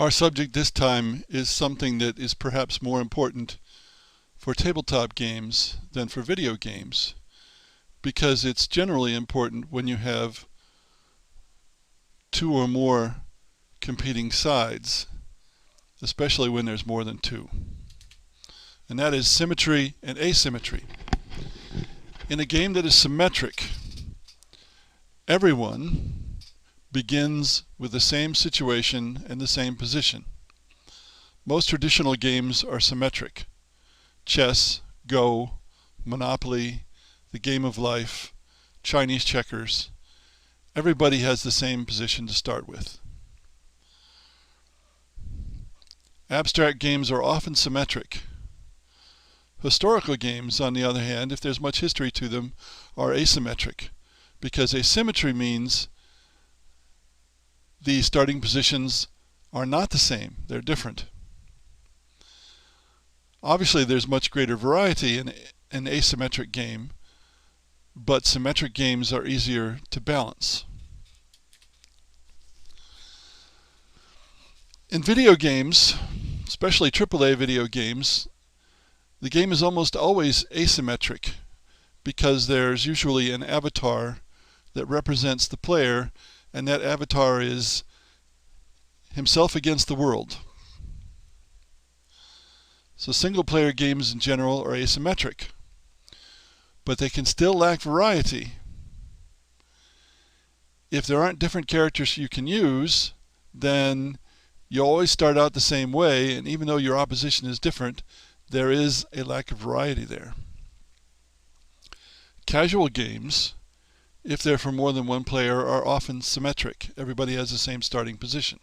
Our subject this time is something that is perhaps more important for tabletop games than for video games, because it's generally important when you have two or more competing sides, especially when there's more than two. And that is symmetry and asymmetry. In a game that is symmetric, everyone begins with the same situation and the same position. Most traditional games are symmetric. Chess, Go, Monopoly, the Game of Life, Chinese checkers. Everybody has the same position to start with. Abstract games are often symmetric. Historical games, on the other hand, if there's much history to them, are asymmetric, because asymmetry means the starting positions are not the same, they're different. Obviously there's much greater variety in an asymmetric game, but symmetric games are easier to balance. In video games, especially AAA video games, the game is almost always asymmetric because there's usually an avatar that represents the player, and that avatar is himself against the world. So single-player games in general are asymmetric, but they can still lack variety. If there aren't different characters you can use, then you always start out the same way, and even though your opposition is different, there is a lack of variety there. Casual games, if they're for more than one player, are often symmetric. Everybody has the same starting position.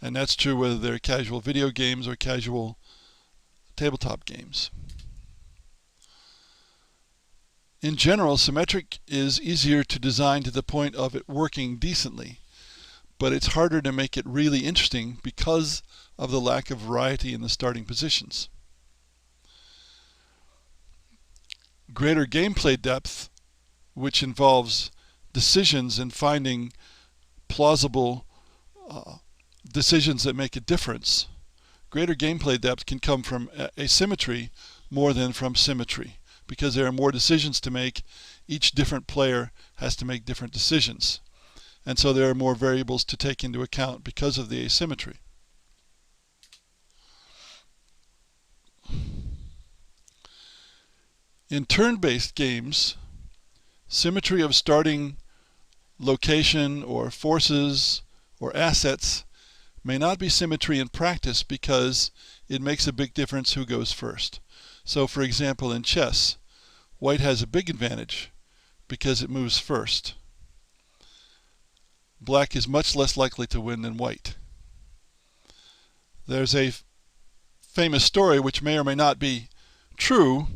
And that's true whether they're casual video games or casual tabletop games. In general, symmetric is easier to design to the point of it working decently, but it's harder to make it really interesting because of the lack of variety in the starting positions. Greater gameplay depth, which involves decisions and finding plausible decisions that make a difference. Greater gameplay depth can come from asymmetry more than from symmetry, because there are more decisions to make. Each different player has to make different decisions, and so there are more variables to take into account because of the asymmetry. In turn-based games, symmetry of starting location or forces or assets may not be symmetry in practice because it makes a big difference who goes first. So for example, in chess, white has a big advantage because it moves first. Black is much less likely to win than white. There's a famous story, which may or may not be true,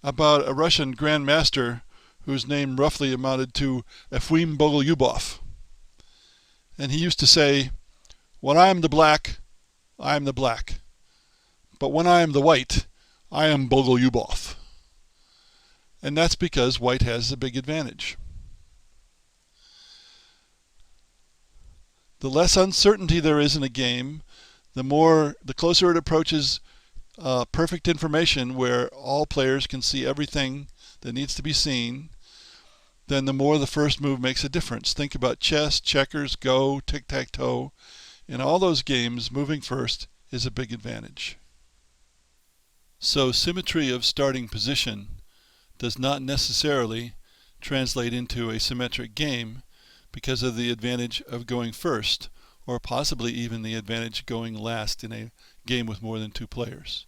about a Russian grandmaster whose name roughly amounted to Efim Bogolyubov. And he used to say, "When I am the black, I am the black. But when I am the white, I am Bogolyubov." And that's because white has a big advantage. The less uncertainty there is in a game, the closer it approaches perfect information where all players can see everything that needs to be seen, then the more the first move makes a difference. Think about chess, checkers, Go, tic-tac-toe. In all those games, moving first is a big advantage. So symmetry of starting position does not necessarily translate into a symmetric game because of the advantage of going first, or possibly even the advantage going last in a game with more than two players.